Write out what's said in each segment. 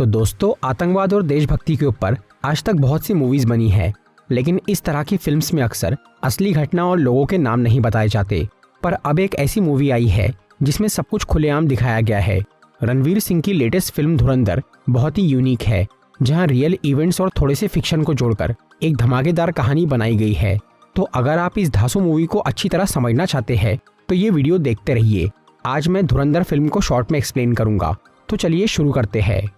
तो दोस्तों, आतंकवाद और देशभक्ति के ऊपर आज तक बहुत सी मूवीज बनी है, लेकिन इस तरह की फिल्म्स में अक्सर असली घटना और लोगों के नाम नहीं बताए जाते। पर अब एक ऐसी मूवी आई है जिसमें सब कुछ खुलेआम दिखाया गया है। रणवीर सिंह की लेटेस्ट फिल्म धुरंधर बहुत ही यूनिक है, जहां रियल इवेंट्स और थोड़े से फिक्शन को जोड़कर एक धमाकेदार कहानी बनाई गई है। तो अगर आप इस धांसू मूवी को अच्छी तरह समझना चाहते हैं तो ये वीडियो देखते रहिए। आज मैं धुरंधर फिल्म को शॉर्ट में एक्सप्लेन करूंगा, तो चलिए शुरू करते हैं।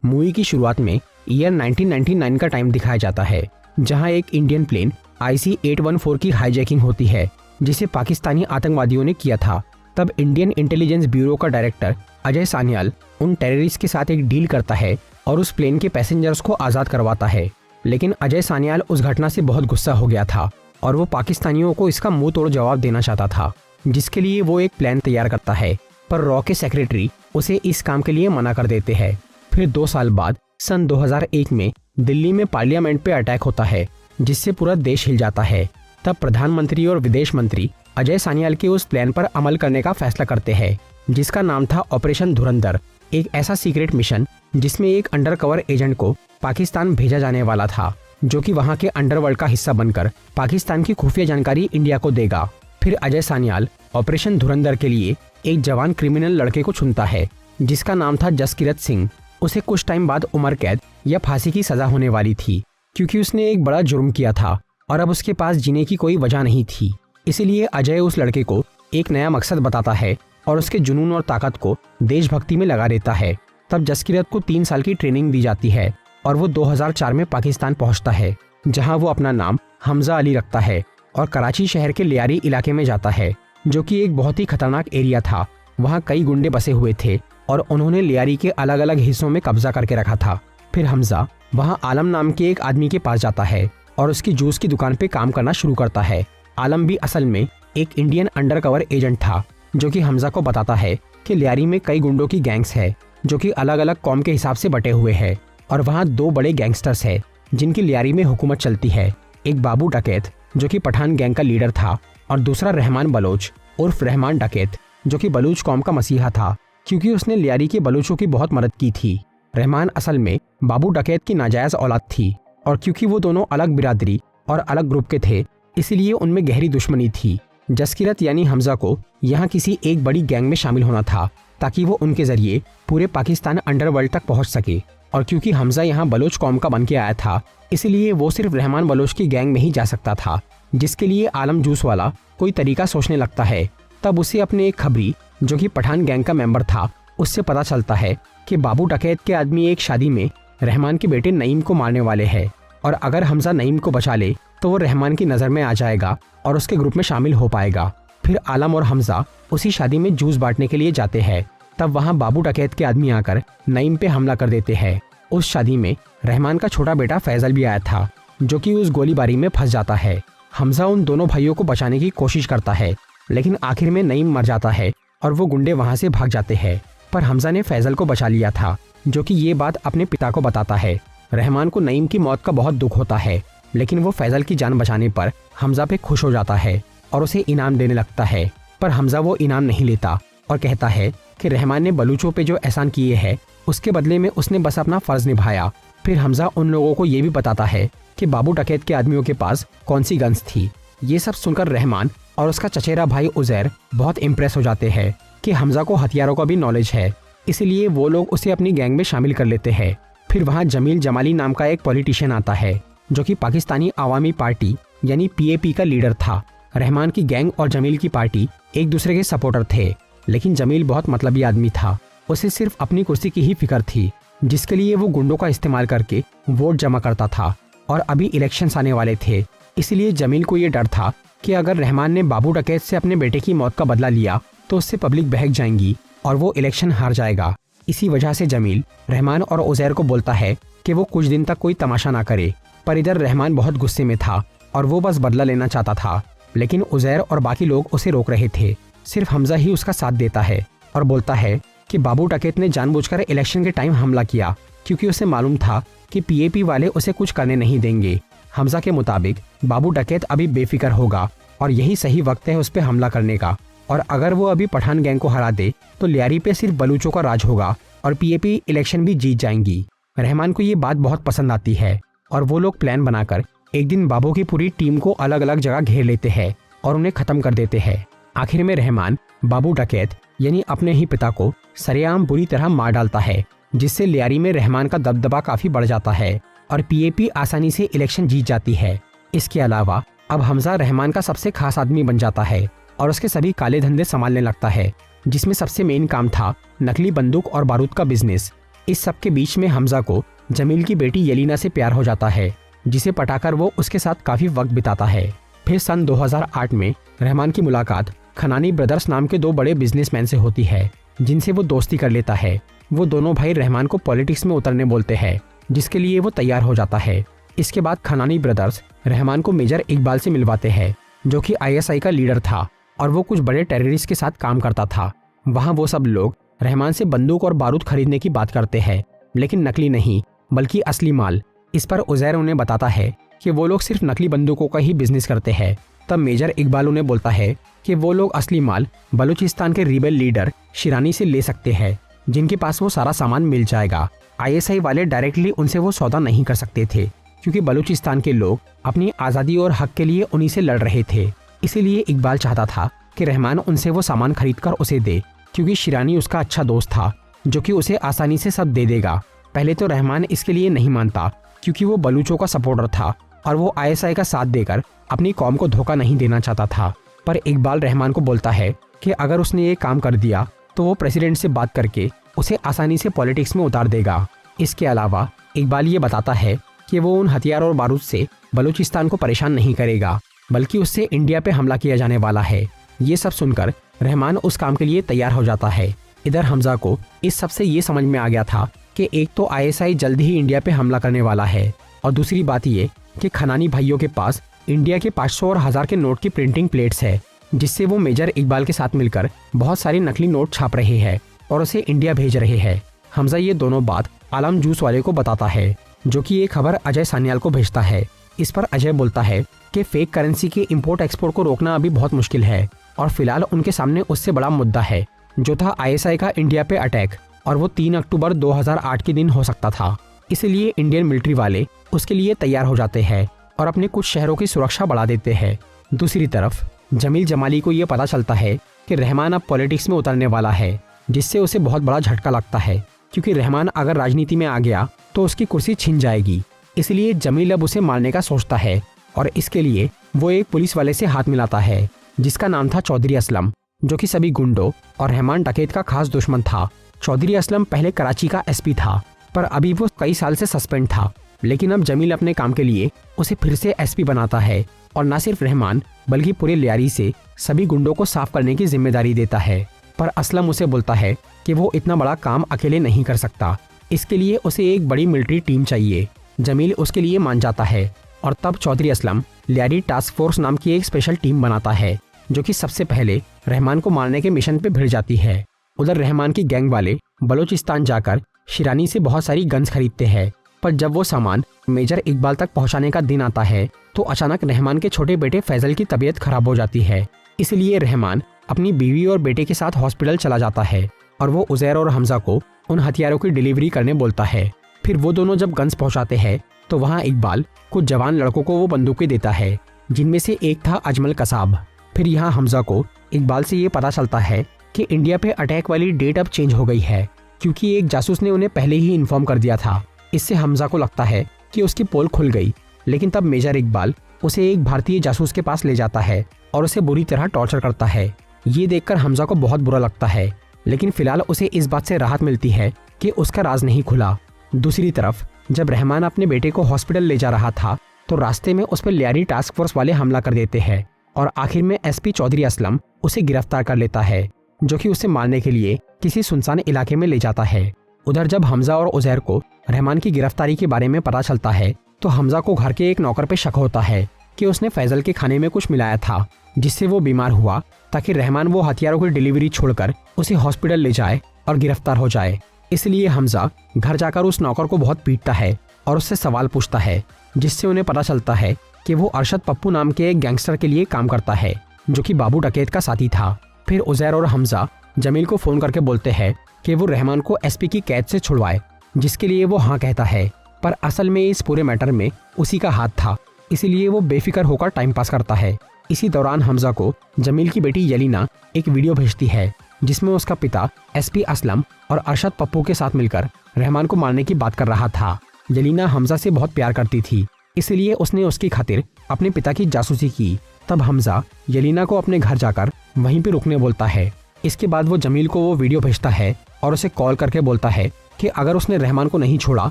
मूवी की शुरुआत में ईयर 1999 का टाइम दिखाया जाता है, जहां एक इंडियन प्लेन IC-814 की हाईजैकिंग होती है, जिसे पाकिस्तानी आतंकवादियों ने किया था। तब इंडियन इंटेलिजेंस ब्यूरो का डायरेक्टर अजय सान्याल उन टेररिस्ट के साथ एक डील करता है और उस प्लेन के पैसेंजर्स को आज़ाद करवाता है। लेकिन अजय सान्याल उस घटना से बहुत गुस्सा हो गया था और वो पाकिस्तानियों को इसका मुंह तोड़ जवाब देना चाहता था, जिसके लिए वो एक प्लान तैयार करता है। पर रॉ के सेक्रेटरी उसे इस काम के लिए मना कर देते हैं। फिर 2 साल बाद सन 2001 में दिल्ली में पार्लियामेंट पे अटैक होता है, जिससे पूरा देश हिल जाता है। तब प्रधानमंत्री और विदेश मंत्री अजय सान्याल के उस प्लान पर अमल करने का फैसला करते हैं, जिसका नाम था ऑपरेशन धुरंधर। एक ऐसा सीक्रेट मिशन जिसमें एक अंडरकवर एजेंट को पाकिस्तान भेजा जाने वाला था, जो कि वहां के अंडरवर्ल्ड का हिस्सा बनकर पाकिस्तान की खुफिया जानकारी इंडिया को देगा। फिर अजय सान्याल ऑपरेशन धुरंधर के लिए एक जवान क्रिमिनल लड़के को चुनता है, जिसका नाम था जसकीरत सिंह। उसे कुछ टाइम बाद उम्र कैद या फांसी की सजा होने वाली थी, क्योंकि उसने एक बड़ा जुर्म किया था और अब उसके पास जीने की कोई वजह नहीं थी। इसीलिए अजय उस लड़के को एक नया मकसद बताता है और उसके जुनून और ताकत को देशभक्ति में लगा देता है। तब जसकीरत को 3 साल की ट्रेनिंग दी जाती है और वो 2004 में पाकिस्तान पहुंचता है, जहां वो अपना नाम हमजा अली रखता है और कराची शहर के लियारी इलाके में जाता है, जो कि एक बहुत ही खतरनाक एरिया था। वहाँ कई गुंडे बसे हुए थे और उन्होंने लियारी के अलग अलग हिस्सों में कब्जा करके रखा था। फिर हमजा वहाँ आलम नाम के एक आदमी के पास जाता है और उसकी जूस की दुकान पे काम करना शुरू करता है। आलम भी असल में एक इंडियन अंडरकवर एजेंट था, जो कि हमजा को बताता है कि लियारी में कई गुंडों की गैंग्स है, जो कि अलग अलग कौम के हिसाब से बटे हुए हैं और वहाँ 2 बड़े गैंगस्टर्स है जिनकी लियारी में हुकूमत चलती है। एक बाबू डकैत, जो कि पठान गैंग का लीडर था, और दूसरा रहमान बलोच उर्फ रहमान डकैत, जो कि बलूच कौम का मसीहा था, क्योंकि उसने लियारी के बलूचों की बहुत मदद की थी। रहमान असल में बाबू डकैत की नाजायज औलाद थी, और क्योंकि वो दोनों अलग बिरादरी और अलग ग्रुप के थे, इसलिए उनमें गहरी दुश्मनी थी। जसकीरत यानी हमजा को यहाँ किसी एक बड़ी गैंग में शामिल होना था, ताकि वो उनके जरिए पूरे पाकिस्तान अंडरवर्ल्ड तक पहुँच सके। और क्योंकि हमजा यहाँ बलोच कौम का बन के आया था, इसलिए वो सिर्फ रहमान बलोच की गैंग में ही जा सकता था, जिसके लिए आलम जूस वाला कोई तरीका सोचने लगता है। तब उसे अपने एक खबरी, जो कि पठान गैंग का मेंबर था, उससे पता चलता है कि बाबू डकैत के आदमी एक शादी में रहमान के बेटे नईम को मारने वाले हैं, और अगर हमजा नईम को बचा ले तो वो रहमान की नज़र में आ जाएगा और उसके ग्रुप में शामिल हो पाएगा। फिर आलम और हमजा उसी शादी में जूस बांटने के लिए जाते हैं। तब वहाँ बाबू डकैत के आदमी आकर नईम पे हमला कर देते हैं। उस शादी में रहमान का छोटा बेटा फैजल भी आया था, जो कि उस गोलीबारी में फंस जाता है। हमजा उन दोनों भाइयों को बचाने की कोशिश करता है, लेकिन आखिर में नईम मर जाता है और वो गुंडे वहाँ से भाग जाते हैं। पर हमजा ने फैजल को बचा लिया था, जो कि ये बात अपने पिता को बताता है। रहमान को नईम की मौत का बहुत दुख होता है, लेकिन वो फैजल की जान बचाने पर हमजा पे खुश हो जाता है और उसे इनाम देने लगता है। पर हमजा वो इनाम नहीं लेता और कहता है कि रहमान ने बलूचों पे जो एहसान किए हैं, उसके बदले में उसने बस अपना फर्ज निभाया। फिर हमजा उन लोगों को ये भी बताता है कि बाबू डकैत के आदमियों के पास कौन सी गन्स थी। ये सब सुनकर रहमान और उसका चचेरा भाई उजैर बहुत इम्प्रेस हो जाते हैं कि हमजा को हथियारों का भी नॉलेज है, इसलिए वो लोग उसे अपनी गैंग में शामिल कर लेते हैं। फिर वहाँ जमील जमाली नाम का एक पॉलिटिशियन आता है, जो कि पाकिस्तानी आवामी पार्टी यानी PAP का लीडर था। रहमान की गैंग और जमील की पार्टी एक दूसरे के सपोर्टर थे, लेकिन जमील बहुत मतलबी आदमी था। उसे सिर्फ अपनी कुर्सी की ही फिक्र थी, जिसके लिए वो गुंडों का इस्तेमाल करके वोट जमा करता था। और अभी इलेक्शंस आने वाले थे, इसलिए जमील को ये डर था कि अगर रहमान ने बाबू डकैत से अपने बेटे की मौत का बदला लिया तो उससे पब्लिक बहक जाएंगी और वो इलेक्शन हार जाएगा। इसी वजह से जमील रहमान और उजैर को बोलता है कि वो कुछ दिन तक कोई तमाशा ना करे। पर इधर रहमान बहुत गुस्से में था और वो बस बदला लेना चाहता था, लेकिन उजैर और बाकी लोग उसे रोक रहे थे। सिर्फ हमजा ही उसका साथ देता है और बोलता है कि बाबू डकैत ने जानबूझकर इलेक्शन के टाइम हमला किया, क्योंकि उसे मालूम था कि PAP वाले उसे कुछ करने नहीं देंगे। हमजा के मुताबिक बाबू डकैत अभी बेफिक्र होगा और यही सही वक्त है उस पर हमला करने का। और अगर वो अभी पठान गैंग को हरा दे तो लियारी पे सिर्फ बलूचों का राज होगा और पीएपी इलेक्शन भी जीत जाएंगी। रहमान को ये बात बहुत पसंद आती है और वो लोग प्लान बनाकर एक दिन बाबू की पूरी टीम को अलग अलग जगह घेर लेते हैं और उन्हें खत्म कर देते हैं। आखिर में रहमान बाबू डकैत यानी अपने ही पिता को सरेआम बुरी तरह मार डालता है, जिससे लियारी में रहमान का दबदबा काफी बढ़ जाता है और पीएपी आसानी से इलेक्शन जीत जाती है। इसके अलावा अब हमजा रहमान का सबसे खास आदमी बन जाता है और उसके सभी काले धंधे संभालने लगता है, जिसमें सबसे मेन काम था नकली बंदूक और बारूद का बिजनेस। इस सब के बीच में हमजा को जमील की बेटी यलीना से प्यार हो जाता है, जिसे पटाकर वो उसके साथ काफी वक्त बिताता है। फिर सन 2008 में रहमान की मुलाकात खनानी ब्रदर्स नाम के दो बड़े बिजनेसमैन से होती है, जिनसे वो दोस्ती कर लेता है। वो दोनों भाई रहमान को पॉलिटिक्स में उतरने बोलते हैं, जिसके लिए वो तैयार हो जाता है। इसके बाद खनानी ब्रदर्स रहमान को मेजर इकबाल से मिलवाते हैं, जो कि आईएसआई का लीडर था और वो कुछ बड़े टेररिस्ट के साथ काम करता था। वहाँ वो सब लोग रहमान से बंदूक और बारूद खरीदने की बात करते हैं, लेकिन नकली नहीं बल्कि असली माल। इस पर उजैर उन्हें बताता है कि वो लोग सिर्फ नकली बंदूकों का ही बिजनेस करते हैं। तब मेजर इकबाल उन्हें बोलता है कि वो लोग असली माल बलूचिस्तान के रिबेल लीडर शिरानी से ले सकते हैं, जिनके पास वो सारा सामान मिल जाएगा। आईएसआई वाले डायरेक्टली उनसे वो सौदा नहीं कर सकते थे, क्योंकि बलूचिस्तान के लोग अपनी आज़ादी और हक के लिए उन्हीं से लड़ रहे थे। इसीलिए इकबाल चाहता था कि रहमान उनसे वो सामान खरीदकर उसे दे, क्योंकि शिरानी उसका अच्छा दोस्त था जो कि उसे आसानी से सब दे देगा। पहले तो रहमान इसके लिए नहीं मानता, क्योंकि वो बलूचों का सपोर्टर था और वो आईएसआई का साथ देकर अपनी कौम को धोखा नहीं देना चाहता था। पर इकबाल रहमान को बोलता है कि अगर उसने ये काम कर दिया तो वो प्रेसिडेंट से बात करके उसे आसानी से पॉलिटिक्स में उतार देगा। इसके अलावा इकबाल ये बताता है कि वो उन हथियार और बारूद से बलूचिस्तान को परेशान नहीं करेगा, बल्कि उससे इंडिया पे हमला किया जाने वाला है। ये सब सुनकर रहमान उस काम के लिए तैयार हो जाता है। इधर हमजा को इस सब से ये समझ में आ गया था कि एक तो आईएसआई जल्द ही इंडिया पे हमला करने वाला है, और दूसरी बात ये कि खनानी भाइयों के पास इंडिया के 500 और 1000 के नोट की प्रिंटिंग प्लेट्स है, जिससे वो मेजर इकबाल के साथ मिलकर बहुत सारे नकली नोट छाप रहे हैं और उसे इंडिया भेज रहे हैं। हमजा ये दोनों बात आलम जूस वाले को बताता है, जो कि ये खबर अजय सान्याल को भेजता है। इस पर अजय बोलता है कि फेक करेंसी के इंपोर्ट एक्सपोर्ट को रोकना अभी बहुत मुश्किल है और फिलहाल उनके सामने उससे बड़ा मुद्दा है, जो था आईएसआई का इंडिया पे अटैक, और वो 3 अक्टूबर 2008 के दिन हो सकता था। इसलिए इंडियन मिलिट्री वाले उसके लिए तैयार हो जाते हैं और अपने कुछ शहरों की सुरक्षा बढ़ा देते हैं। दूसरी तरफ जमील जमाली को ये पता चलता है कि रहमान अब पॉलिटिक्स में उतरने वाला है, जिससे उसे बहुत बड़ा झटका लगता है, क्योंकि रहमान अगर राजनीति में आ गया तो उसकी कुर्सी छिन जाएगी। इसलिए जमील अब उसे मारने का सोचता है और इसके लिए वो एक पुलिस वाले से हाथ मिलाता है, जिसका नाम था चौधरी असलम, जो कि सभी गुंडों और रहमान डकैत का खास दुश्मन था। चौधरी असलम पहले कराची का एसपी था, पर अभी वो कई साल से सस्पेंड था, लेकिन अब जमील अपने काम के लिए उसे फिर से एसपी बनाता है और न सिर्फ रहमान बल्कि पूरे लियारी से सभी गुंडों को साफ करने की जिम्मेदारी देता है। पर असलम उसे बोलता है कि वो इतना बड़ा काम अकेले नहीं कर सकता, इसके लिए उसे एक बड़ी मिलिट्री टीम चाहिए। जमील उसके लिए मान जाता है और तब चौधरी असलम लियारी टास्क फोर्स नाम की एक स्पेशल टीम बनाता है, जो कि सबसे पहले रहमान को मारने के मिशन पे भिड़ जाती है। उधर रहमान की गैंग वाले बलूचिस्तान जाकर शिरानी से बहुत सारी गन्स खरीदते हैं, पर जब वो सामान मेजर इकबाल तक पहुंचाने का दिन आता है तो अचानक रहमान के छोटे बेटे फैजल की तबीयत खराब हो जाती है। इसलिए रहमान अपनी बीवी और बेटे के साथ हॉस्पिटल चला जाता है और वो उजैर और हमजा को उन हथियारों की डिलीवरी करने बोलता है। फिर वो दोनों जब गन्स पहुंचाते हैं तो वहाँ इकबाल कुछ जवान लड़कों को वो बंदूकें देता है, जिनमें से एक था अजमल कसाब। फिर यहाँ हमजा को इकबाल से ये पता चलता है कि इंडिया पे अटैक वाली डेट अब चेंज हो गई है, क्योंकि एक जासूस ने उन्हें पहले ही इन्फॉर्म कर दिया था। इससे हमजा को लगता है कि उसकी पोल खुल गई, लेकिन तब मेजर इकबाल उसे एक भारतीय जासूस के पास ले जाता है और उसे बुरी तरह टॉर्चर करता है। ये देखकर हमजा को बहुत बुरा लगता है, लेकिन फिलहाल उसे इस बात से राहत मिलती है कि उसका राज नहीं खुला। दूसरी तरफ जब रहमान अपने बेटे को हॉस्पिटल ले जा रहा था तो रास्ते में उस पर लियारी टास्क फोर्स वाले हमला कर देते हैं और आखिर में एसपी चौधरी असलम उसे गिरफ्तार कर लेता है, जो कि उसे मारने के लिए किसी सुनसान इलाके में ले जाता है। उधर जब हमजा और उजैर को रहमान की गिरफ्तारी के बारे में पता चलता है तो हमजा को घर के एक नौकर पे शक होता है कि उसने फैजल के खाने में कुछ मिलाया था, जिससे वो बीमार हुआ, ताकि रहमान वो हथियारों की डिलीवरी छोड़कर उसे हॉस्पिटल ले जाए और गिरफ्तार हो जाए। इसलिए हमजा घर जाकर उस नौकर को बहुत पीटता है और उससे सवाल पूछता है, जिससे उन्हें पता चलता है कि वो अरशद पप्पू नाम के एक गैंगस्टर के लिए काम करता है जो कि बाबू डकैत का साथी था। फिर उज़ैर और हमजा जमील को फ़ोन करके बोलते हैं कि वो रहमान को एसपी की कैद से छुड़वाए, जिसके लिए वो हाँ कहता है। पर असल में इस पूरे मैटर में उसी का हाथ था, इसीलिए वो बेफिक्र होकर टाइम पास करता है। इसी दौरान हमजा को जमील की बेटी यलीना एक वीडियो भेजती है जिसमें उसका पिता एसपी असलम और अरशद पप्पू के साथ मिलकर रहमान को मारने की बात कर रहा था। यलीना हमजा से बहुत प्यार करती थी, इसलिए उसने उसकी खातिर अपने पिता की जासूसी की। तब हमजा यलीना को अपने घर जाकर वहीं पे रुकने बोलता है। इसके बाद वो जमील को वो वीडियो भेजता है और उसे कॉल करके बोलता है कि अगर उसने रहमान को नहीं छोड़ा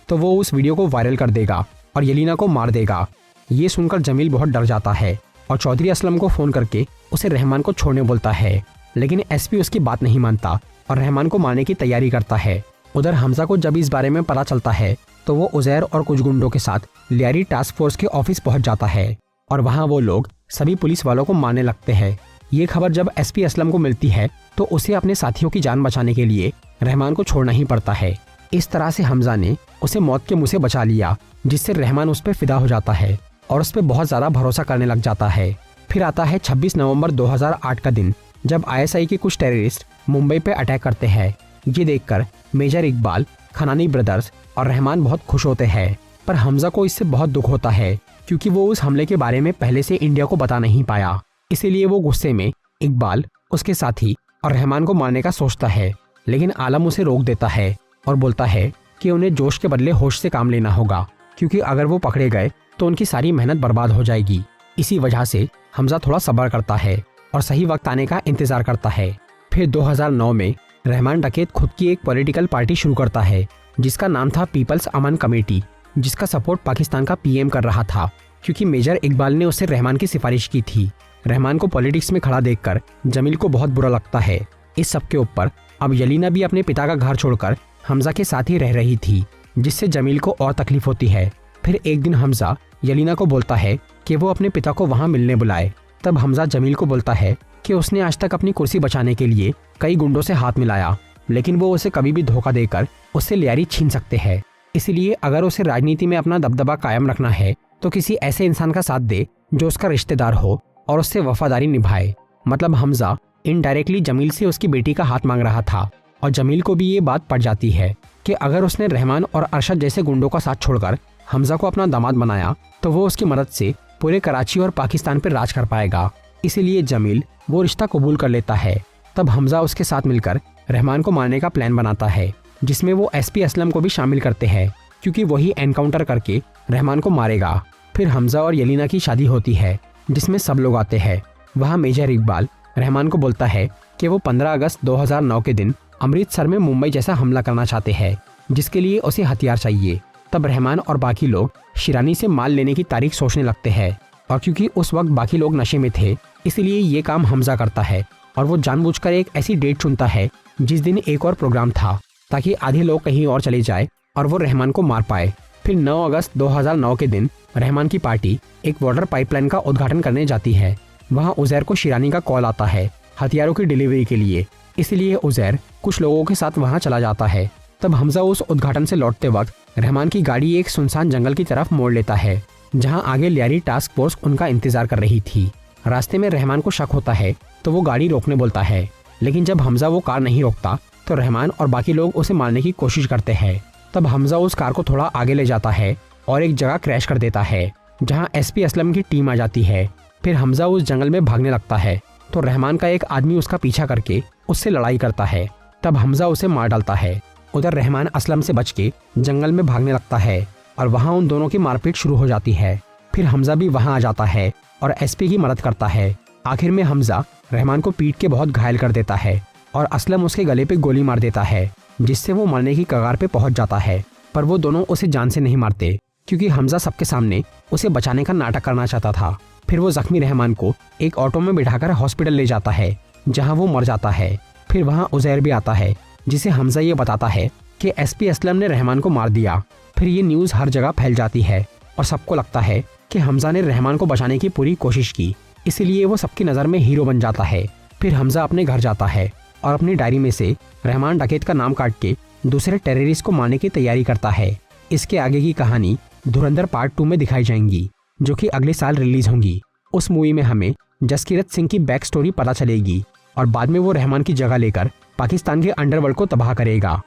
तो वो उस वीडियो को वायरल कर देगा और यलीना को मार देगा। ये सुनकर जमील बहुत डर जाता है और चौधरी असलम को फ़ोन करके उसे रहमान को छोड़ने बोलता है, लेकिन एसपी उसकी बात नहीं मानता और रहमान को मारने की तैयारी करता है। उधर हमजा को जब इस बारे में पता चलता है तो वो उज़ैर और कुछ गुंडों के साथ लियारी टास्क फोर्स के ऑफिस पहुंच जाता है और वहां वो लोग सभी पुलिस वालों को मारने लगते हैं। ये खबर जब एसपी असलम को मिलती है तो उसे अपने साथियों की जान बचाने के लिए रहमान को छोड़ना ही पड़ता है। इस तरह से हमजा ने उसे मौत के मुंह से बचा लिया, जिससे रहमान उस पर फिदा हो जाता है और उस पर बहुत ज़्यादा भरोसा करने लग जाता है। फिर आता है 26 नवंबर 2008 का दिन, जब आईएसआई के कुछ टेररिस्ट मुंबई पे अटैक करते हैं। ये देखकर मेजर इकबाल, खनानी ब्रदर्स और रहमान बहुत खुश होते हैं, पर हमजा को इससे बहुत दुख होता है क्योंकि वो उस हमले के बारे में पहले से इंडिया को बता नहीं पाया। इसीलिए वो गुस्से में इकबाल, उसके साथी और रहमान को मारने का सोचता है, लेकिन आलम उसे रोक देता है और बोलता है कि उन्हें जोश के बदले होश से काम लेना होगा, क्योंकि अगर वो पकड़े गए तो उनकी सारी मेहनत बर्बाद हो जाएगी। इसी वजह से हमजा थोड़ा सब्र करता है और सही वक्त आने का इंतजार करता है। फिर 2009 में रहमान डकैत खुद की एक पॉलिटिकल पार्टी शुरू करता है जिसका नाम था पीपल्स अमन कमेटी, जिसका सपोर्ट पाकिस्तान का पीएम कर रहा था, क्योंकि मेजर इकबाल ने उससे रहमान की सिफारिश की थी। रहमान को पॉलिटिक्स में खड़ा देखकर जमील को बहुत बुरा लगता है। इस सब के ऊपर अब यलीना भी अपने पिता का घर छोड़कर हमजा के साथ ही रह रही थी, जिससे जमील को और तकलीफ होती है। फिर एक दिन हमजा यलीना को बोलता है कि वो अपने पिता को वहां मिलने बुलाए। तब हमजा जमील को बोलता है कि उसने आज तक अपनी कुर्सी बचाने के लिए कई गुंडों से हाथ मिलाया, लेकिन वो उसे कभी भी धोखा देकर उससे लियारी छीन सकते हैं। इसलिए अगर उसे राजनीति में अपना दबदबा कायम रखना है तो किसी ऐसे इंसान का साथ दे जो उसका रिश्तेदार हो और उससे वफादारी निभाए। मतलब हमजा इनडायरेक्टली जमील से उसकी बेटी का हाथ मांग रहा था और जमील को भी ये बात पड़ जाती है कि अगर उसने रहमान और अरशद जैसे गुंडों का साथ छोड़कर हमजा को अपना दामाद बनाया तो वो उसकी मदद से पूरे कराची और पाकिस्तान पर राज कर पाएगा। इसीलिए जमील वो रिश्ता कबूल कर लेता है। तब हमजा उसके साथ मिलकर रहमान को मारने का प्लान बनाता है, जिसमें वो एसपी असलम को भी शामिल करते हैं, क्योंकि वही एनकाउंटर करके रहमान को मारेगा। फिर हमजा और यलीना की शादी होती है, जिसमें सब लोग आते हैं। वहाँ मेजर इकबाल रहमान को बोलता है कि वो 15 अगस्त 2009 के दिन अमृतसर में मुंबई जैसा हमला करना चाहते हैं, जिसके लिए उसे हथियार चाहिए। तब रहमान और बाकी लोग शिरानी से माल लेने की तारीख सोचने लगते हैं, और क्योंकि उस वक्त बाकी लोग नशे में थे, इसलिए ये काम हमजा करता है और वो जानबूझकर एक ऐसी डेट चुनता है जिस दिन एक और प्रोग्राम था, ताकि आधे लोग कहीं और चले जाए और वो रहमान को मार पाए। फिर 9 अगस्त 2009 के दिन रहमान की पार्टी एक वाटर पाइपलाइन का उद्घाटन करने जाती है। वहाँ उज़ैर को शिरानी का कॉल आता है हथियारों की डिलीवरी के लिए, इसलिए उज़ैर कुछ लोगों के साथ वहाँ चला जाता है। तब हमजा उस उद्घाटन से लौटते वक्त रहमान की गाड़ी एक सुनसान जंगल की तरफ मोड़ लेता है, जहाँ आगे लियारी टास्क फोर्स उनका इंतजार कर रही थी। रास्ते में रहमान को शक होता है तो वो गाड़ी रोकने बोलता है, लेकिन जब हमजा वो कार नहीं रोकता तो रहमान और बाकी लोग उसे मारने की कोशिश करते हैं। तब हमजा उस कार को थोड़ा आगे ले जाता है और एक जगह क्रैश कर देता है, जहां एसपी असलम की टीम आ जाती है। फिर हमजा उस जंगल में भागने लगता है तो रहमान का एक आदमी उसका पीछा करके उससे लड़ाई करता है। तब हमजा उसे मार डालता है। उधर रहमान असलम से बच के जंगल में भागने लगता है और वहाँ उन दोनों की मारपीट शुरू हो जाती है। फिर हमजा भी वहाँ आ जाता है और एसपी की मदद करता है। आखिर में हमजा रहमान को पीट के बहुत घायल कर देता है और असलम उसके गले पे गोली मार देता है, जिससे वो मरने की कगार पे पहुंच जाता है। पर वो दोनों उसे जान से नहीं मारते, क्योंकि हमजा सबके सामने उसे बचाने का नाटक करना चाहता था। फिर वो जख्मी रहमान को एक ऑटो में बिठाकर हॉस्पिटल ले जाता है, जहाँ वो मर जाता है। फिर वहाँ उज़ैर भी आता है, जिसे हमजा ये बताता है कि एसपी असलम ने रहमान को मार दिया। फिर ये न्यूज़ हर जगह फैल जाती है और सबको लगता है कि हमजा ने रहमान को बचाने की पूरी कोशिश की, इसीलिए वो सबकी नज़र में हीरो बन जाता है। फिर हमजा अपने घर जाता है और अपनी डायरी में से रहमान डकैत का नाम काट के दूसरे टेररिस्ट को मारने की तैयारी करता है। इसके आगे की कहानी धुरंधर पार्ट 2 में दिखाई जाएंगी, जो कि अगले साल रिलीज होंगी। उस मूवी में हमें जसकीरत सिंह की बैक स्टोरी पता चलेगी और बाद में वो रहमान की जगह लेकर पाकिस्तान के अंडरवर्ल्ड को तबाह करेगा।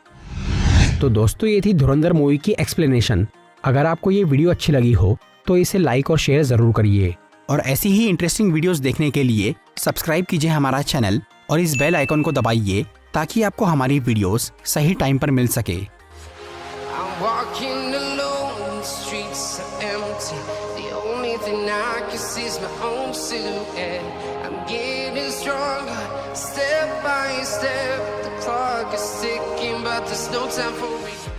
तो दोस्तों, ये थी धुरंधर मूवी की एक्सप्लेनेशन। अगर आपको ये वीडियो अच्छी लगी हो तो इसे लाइक और शेयर जरूर करिए, और ऐसी ही इंटरेस्टिंग वीडियोस देखने के लिए सब्सक्राइब कीजिए हमारा चैनल और इस बेल आइकन को दबाइए ताकि आपको हमारी वीडियोस सही टाइम पर मिल सके। Step by step, the clock is ticking, but there's no time for me.